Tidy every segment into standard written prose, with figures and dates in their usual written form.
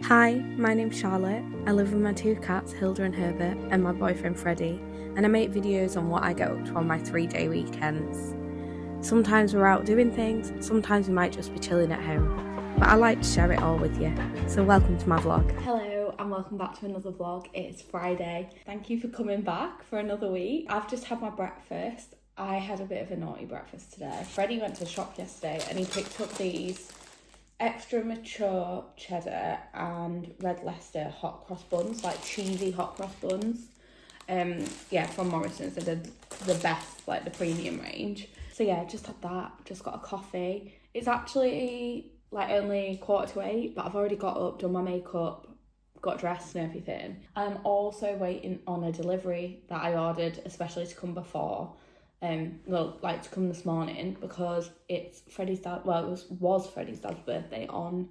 Hi, my name's Charlotte. I live with my two cats, Hilda and Herbert, and my boyfriend Freddie, and I make videos on what I get up to on my 3-day weekends. Sometimes we're out doing things, sometimes we might just be chilling at home, but I like to share it all with you, so welcome to my vlog. Hello and welcome back to another vlog. It's Friday. Thank you for coming back for another week. I've just had my breakfast. I had a bit of a naughty breakfast today. Freddie went to the shop yesterday and he picked up these extra mature cheddar and red Leicester hot cross buns, like cheesy hot cross buns. From Morrison's. They're the best, like the premium range. So yeah, just had that, just got a coffee. It's actually like only 7:45, but I've already got up, done my makeup, got dressed and everything. I'm also waiting on a delivery that I ordered especially to come before. To come this morning because it's Freddie's dad. Well, it was Freddie's dad's birthday on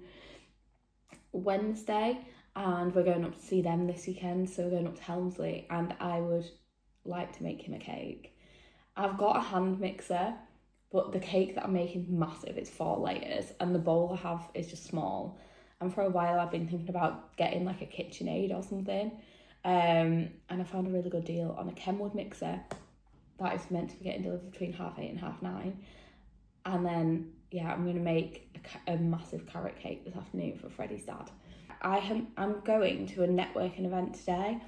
Wednesday, and we're going up to see them this weekend. So we're going up to Helmsley, and I would like to make him a cake. I've got a hand mixer, but the cake that I'm making is massive. It's 4 layers, and the bowl I have is just small. And for a while, I've been thinking about getting like a KitchenAid or something. And I found a really good deal on a Kenwood mixer that is meant to be getting delivered between 8:30 and 9:30. And then, I'm going to make a massive carrot cake this afternoon for Freddie's dad. I'm going to a networking event today,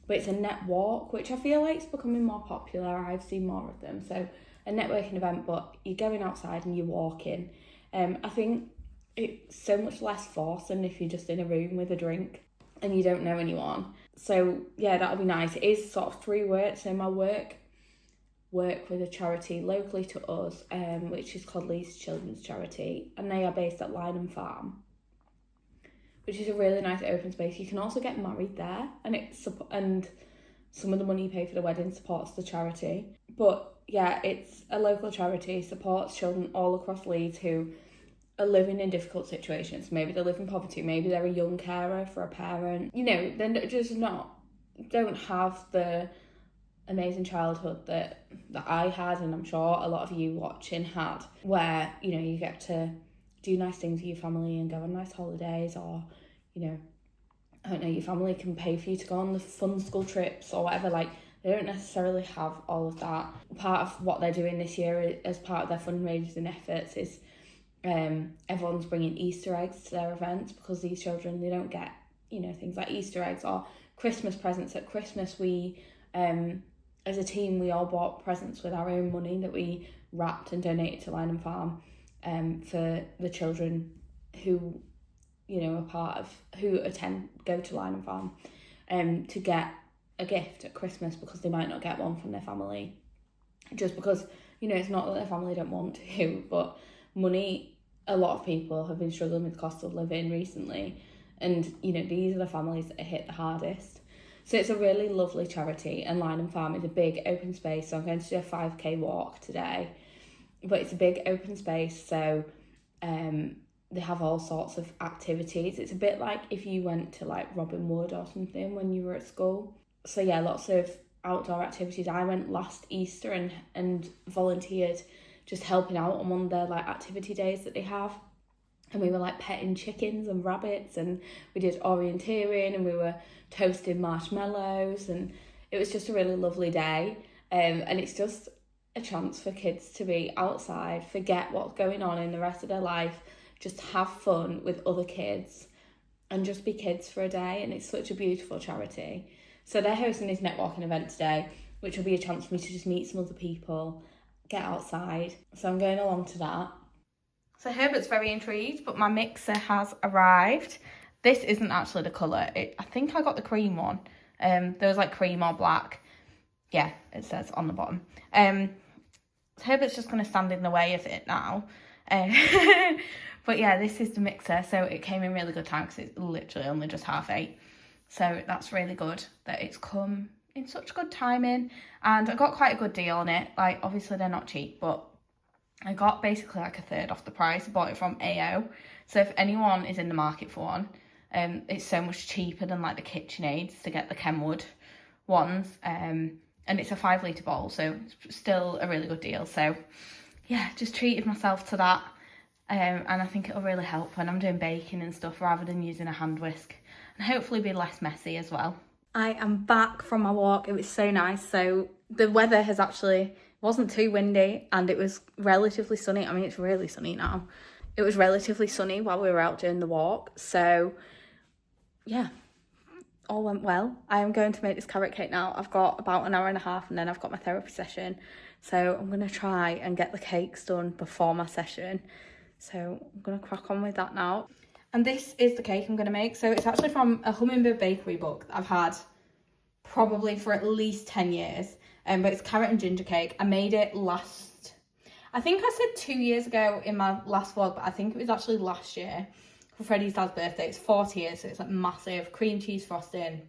but it's a net walk, which I feel like is becoming more popular. I've seen more of them. So a networking event, but you're going outside and you're walking. I think it's so much less force than if you're just in a room with a drink and you don't know anyone. So yeah, that'll be nice. It is sort of through work. So my work with a charity locally to us, which is called Leeds Children's Charity, and they are based at Lynham Farm, which is a really nice open space. You can also get married there, and some of the money you pay for the wedding supports the charity. But yeah, it's a local charity, supports children all across Leeds who are living in difficult situations. Maybe they live in poverty, maybe they're a young carer for a parent. They're just don't have the amazing childhood that I had, and I'm sure a lot of you watching had, where you get to do nice things with your family and go on nice holidays, or I don't know, your family can pay for you to go on the fun school trips or whatever. Like, they don't necessarily have all of that. Part of what they're doing this year as part of their fundraising efforts is everyone's bringing Easter eggs to their events, because these children, they don't get things like Easter eggs or Christmas presents. At Christmas, we as a team, we all bought presents with our own money that we wrapped and donated to Lynham Farm for the children who, who go to Lynham Farm to get a gift at Christmas, because they might not get one from their family. Just because, it's not that their family don't want to, but money, a lot of people have been struggling with the cost of living recently. And, these are the families that are hit the hardest. So it's a really lovely charity, and Lynham Farm is a big open space. So I'm going to do a 5k walk today, but it's a big open space. So they have all sorts of activities. It's a bit like if you went to like Robin Wood or something when you were at school. So yeah, lots of outdoor activities. I went last Easter and volunteered, just helping out on one of their like activity days that they have. And we were like petting chickens and rabbits, and we did orienteering, and we were toasting marshmallows, and it was just a really lovely day. And it's just a chance for kids to be outside, forget what's going on in the rest of their life, just have fun with other kids and just be kids for a day. And it's such a beautiful charity. So they're hosting this networking event today, which will be a chance for me to just meet some other people, get outside. So I'm going along to that. So Herbert's very intrigued, but my mixer has arrived. This isn't actually the colour. I think I got the cream one. There was like cream or black. Yeah, it says on the bottom. Herbert's just going to stand in the way of it now. But yeah, this is the mixer. So it came in really good time because it's literally only just 8:30. So that's really good that it's come in such good timing. And I got quite a good deal on it. Like, obviously they're not cheap, but I got basically like a third off the price. I bought it from AO. So if anyone is in the market for one, it's so much cheaper than like the KitchenAids to get the Kenwood ones. And it's a 5-litre bowl, so it's still a really good deal. So yeah, just treated myself to that. and I think it'll really help when I'm doing baking and stuff rather than using a hand whisk, and hopefully be less messy as well. I am back from my walk. It was so nice. So the weather has actually, wasn't too windy, and it was relatively sunny. I mean, it's really sunny now. It was relatively sunny while we were out doing the walk. So yeah, all went well. I am going to make this carrot cake now. I've got about an hour and a half and then I've got my therapy session. So I'm going to try and get the cakes done before my session. So I'm going to crack on with that now. And this is the cake I'm going to make. So it's actually from a Hummingbird Bakery book that I've had probably for at least 10 years. But it's carrot and ginger cake. I made it I think I said 2 years ago in my last vlog, but I think it was actually last year for Freddie's dad's birthday. It's 40 years, so it's like massive cream cheese frosting.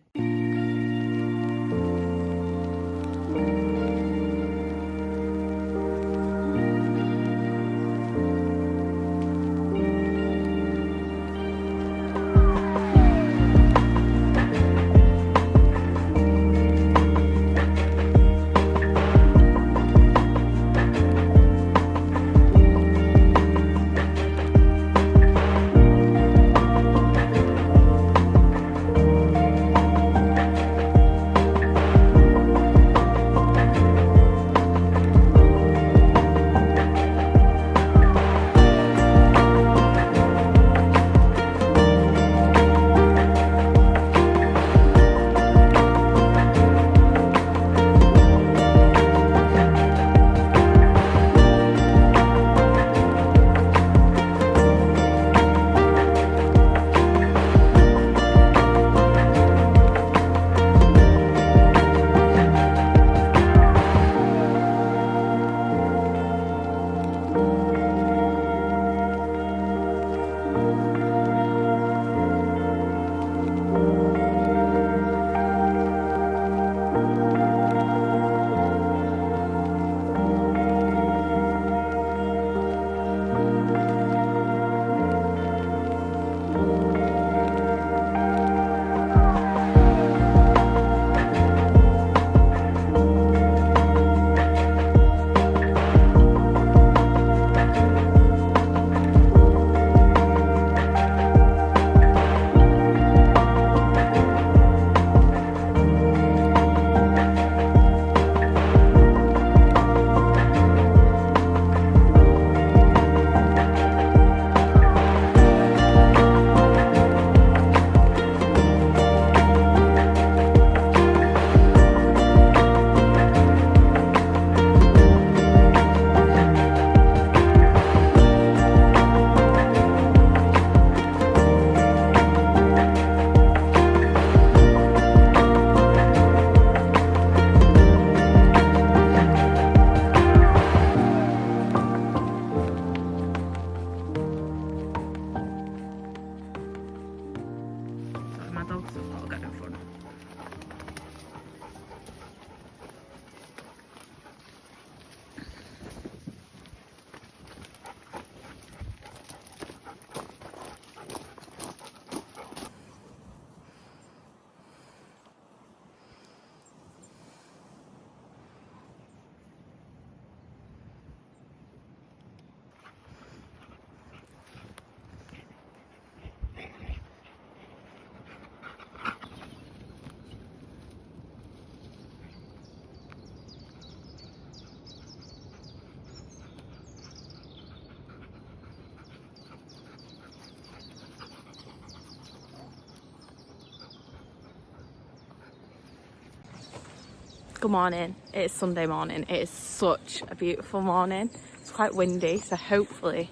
Good morning. It's Sunday morning. It is such a beautiful morning. It's quite windy, so hopefully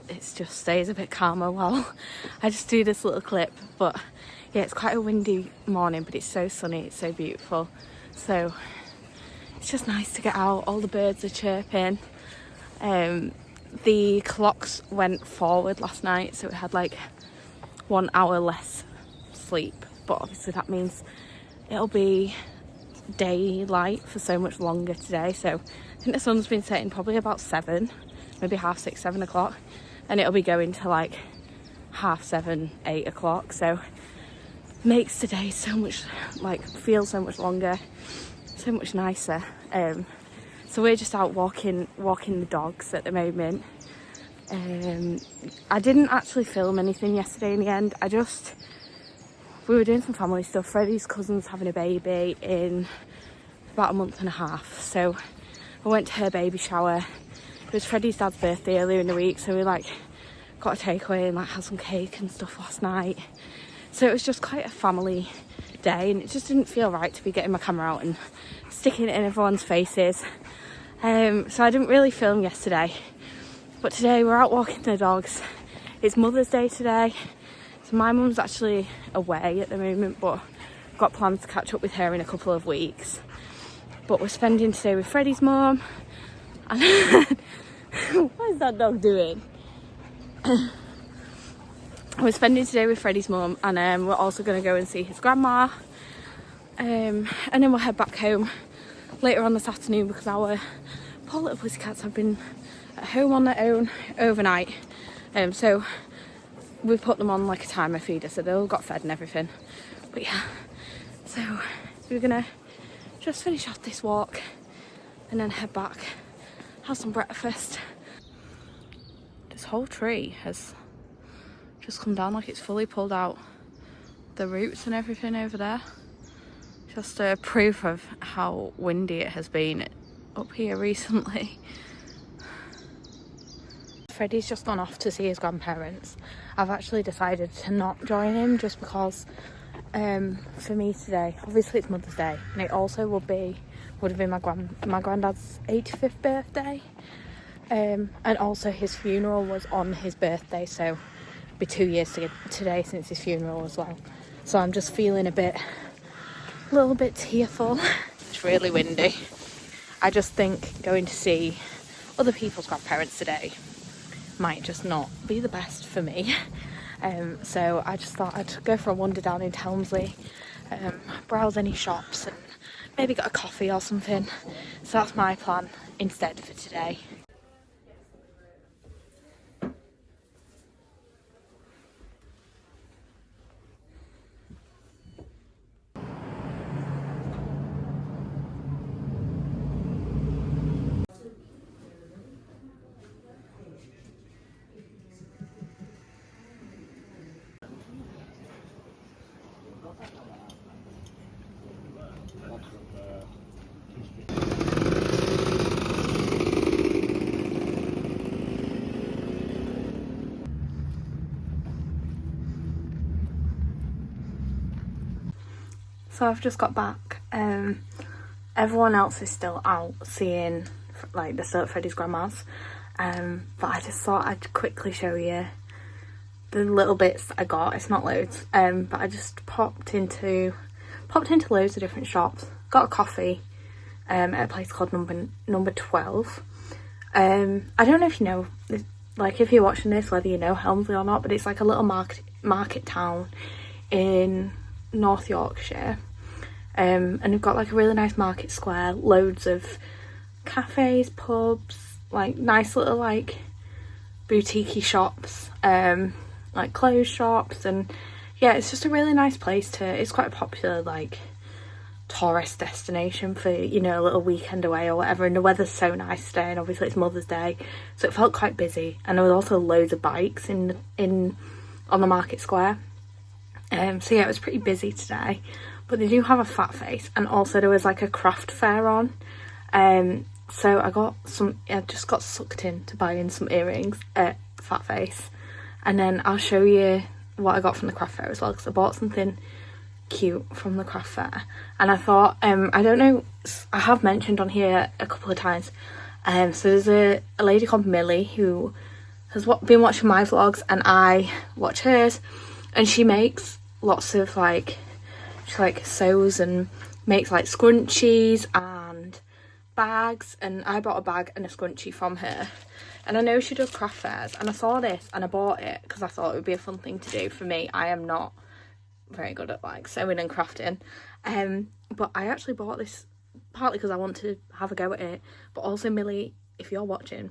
it just stays a bit calmer while I just do this little clip. But yeah, it's quite a windy morning, but it's so sunny, it's so beautiful. So it's just nice to get out. All the birds are chirping. The clocks went forward last night, so it had like 1 hour less sleep, but obviously that means it'll be daylight for so much longer today. So I think the sun's been setting probably about 7, maybe 6:30, 7 o'clock, and it'll be going to like 7:30, 8 o'clock. So makes today so much, like, feel so much longer, so much nicer. So we're just out walking the dogs at the moment. I didn't actually film anything yesterday in the end. We were doing some family stuff. Freddie's cousin's having a baby in about a month and a half, so I went to her baby shower. It was Freddie's dad's birthday earlier in the week, so we like got a takeaway and like had some cake and stuff last night. So it was just quite a family day, and it just didn't feel right to be getting my camera out and sticking it in everyone's faces. So I didn't really film yesterday, but today we're out walking the dogs. It's Mother's Day today, so my mum's actually away at the moment, but got plans to catch up with her in a couple of weeks. But we're spending today with Freddie's mum. And what is that dog doing? We're spending today with Freddie's mum, and we're also going to go and see his grandma. And then we'll head back home later on this afternoon, because our poor little pussycats have been at home on their own overnight. So we put them on like a timer feeder, so they all got fed and everything. But yeah, so we're gonna just finish off this walk and then head back, have some breakfast. This whole tree has just come down, like it's fully pulled out the roots and everything over there. Just a proof of how windy it has been up here recently. Freddie's just gone off to see his grandparents. I've actually decided to not join him just because for me today, obviously it's Mother's Day, and it also would have been my granddad's 85th birthday, and also his funeral was on his birthday, so it'll be 2 years today since his funeral as well. So I'm just feeling a little bit tearful. It's really windy. I just think going to see other people's grandparents today might just not be the best for me. So I just thought I'd go for a wander down into Helmsley, browse any shops and maybe get a coffee or something. So that's my plan instead for today. So I've just got back. Everyone else is still out seeing, like, they're still at Freddie's grandma's. But I just thought I'd quickly show you the little bits that I got. It's not loads, but I just popped into loads of different shops. Got a coffee at a place called Number 12. I don't know if you know, like, if you're watching this, whether you know Helmsley or not, but it's like a little market town in North Yorkshire. And we've got like a really nice market square, loads of cafes, pubs, like nice little like boutique-y shops, like clothes shops, and yeah, it's just a really nice place it's quite a popular like tourist destination for, you know, a little weekend away or whatever, and the weather's so nice today, and obviously it's Mother's Day, so it felt quite busy, and there was also loads of bikes on the market square. So yeah, it was pretty busy today, but they do have a Fat Face, and also there was like a craft fair on. So I just got sucked into buying some earrings at Fat Face, and then I'll show you what I got from the craft fair as well, because I bought something cute from the craft fair. And I thought, I don't know, I have mentioned on here a couple of times, so there's a lady called Millie who has been watching my vlogs, and I watch hers, and she makes lots of like, she like sews and makes like scrunchies and bags, and I bought a bag and a scrunchie from her. And I know she does craft fairs, and I saw this and I bought it because I thought it would be a fun thing to do for me. I am not very good at like sewing and crafting, but I actually bought this partly because I want to have a go at it, but also, Millie, if you're watching,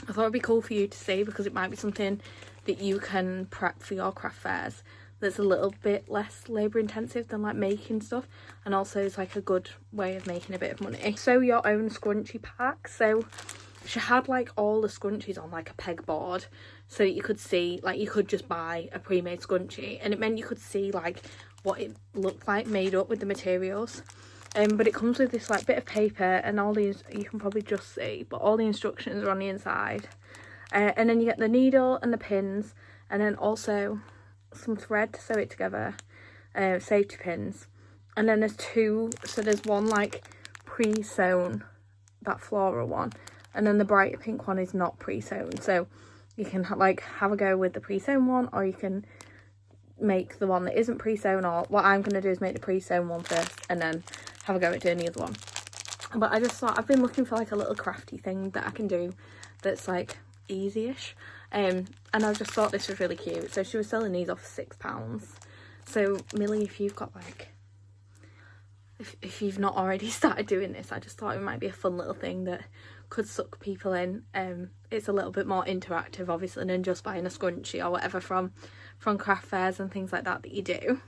I thought it'd be cool for you to see, because it might be something that you can prep for your craft fairs that's a little bit less labour intensive than like making stuff, and also it's like a good way of making a bit of money. Sew your own scrunchie pack. So she had like all the scrunchies on like a pegboard, so that you could see, like you could just buy a pre-made scrunchie, and it meant you could see like what it looked like made up with the materials. But it comes with this like bit of paper, and all these, you can probably just see, but all the instructions are on the inside. And then you get the needle and the pins, and then also some thread to sew it together, safety pins. And then there's two, so there's one like pre-sewn, that floral one, and then the bright pink one is not pre-sewn. So you can like have a go with the pre-sewn one, or you can make the one that isn't pre-sewn, or what I'm going to do is make the pre-sewn one first and then have a go at doing the other one. But I just thought, I've been looking for like a little crafty thing that I can do that's like easy-ish, and I just thought this was really cute. So she was selling these off for £6. So Millie, if you've got like, if you've not already started doing this, I just thought it might be a fun little thing that could suck people in. It's a little bit more interactive obviously than just buying a scrunchie or whatever from craft fairs and things like that you do.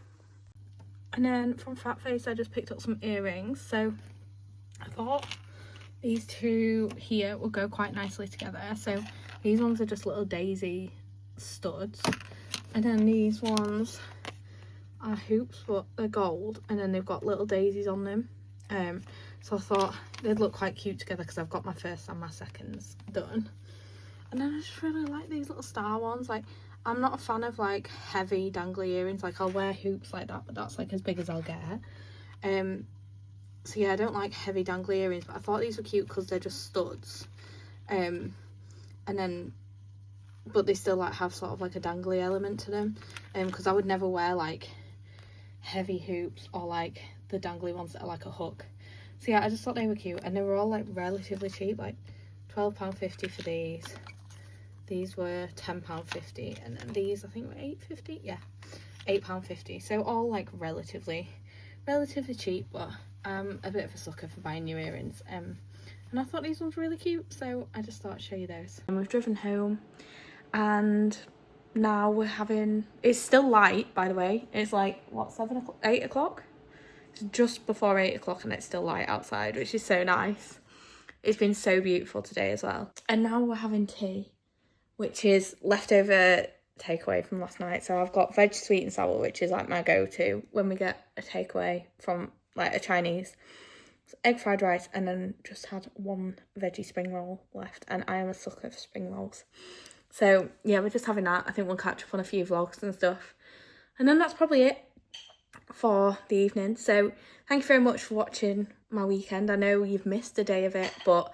And then from Fat Face I just picked up some earrings. So I thought these two here will go quite nicely together. So these ones are just little daisy studs, and then these ones are hoops, but they're gold, and then they've got little daisies on them. So I thought they'd look quite cute together because I've got my first and my seconds done. And then I just really like these little star ones. Like, I'm not a fan of like heavy dangly earrings. Like, I'll wear hoops like that, but that's like as big as I'll get. So yeah, I don't like heavy dangly earrings, but I thought these were cute because they're just studs. And then, but they still like have sort of like a dangly element to them. Because I would never wear like heavy hoops or like the dangly ones that are like a hook. So yeah, I just thought they were cute, and they were all like relatively cheap, like £12.50 for these. These were £10.50, and then these I think were £8.50. Yeah, £8.50. So all like relatively cheap, but I'm a bit of a sucker for buying new earrings. And I thought these ones were really cute, so I just thought I'd show you those. And we've driven home, and now we're having, it's still light by the way, it's like what, 7 o'clock, 8 o'clock, it's just before 8 o'clock, and it's still light outside, which is so nice. It's been so beautiful today as well. And now we're having tea, which is leftover takeaway from last night. So I've got veg sweet and sour, which is like my go-to when we get a takeaway from like a Chinese. So egg fried rice, and then just had one veggie spring roll left, and I am a sucker for spring rolls. So yeah, we're just having that. I think we'll catch up on a few vlogs and stuff, and then that's probably it for the evening. So thank you very much for watching my weekend. I know you've missed a day of it, but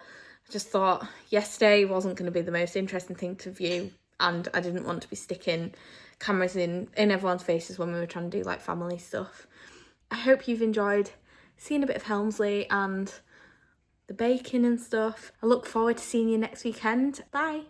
I just thought yesterday wasn't going to be the most interesting thing to view, and I didn't want to be sticking cameras in everyone's faces when we were trying to do like family stuff. I hope you've enjoyed seeing a bit of Helmsley and the baking and stuff. I look forward to seeing you next weekend. Bye.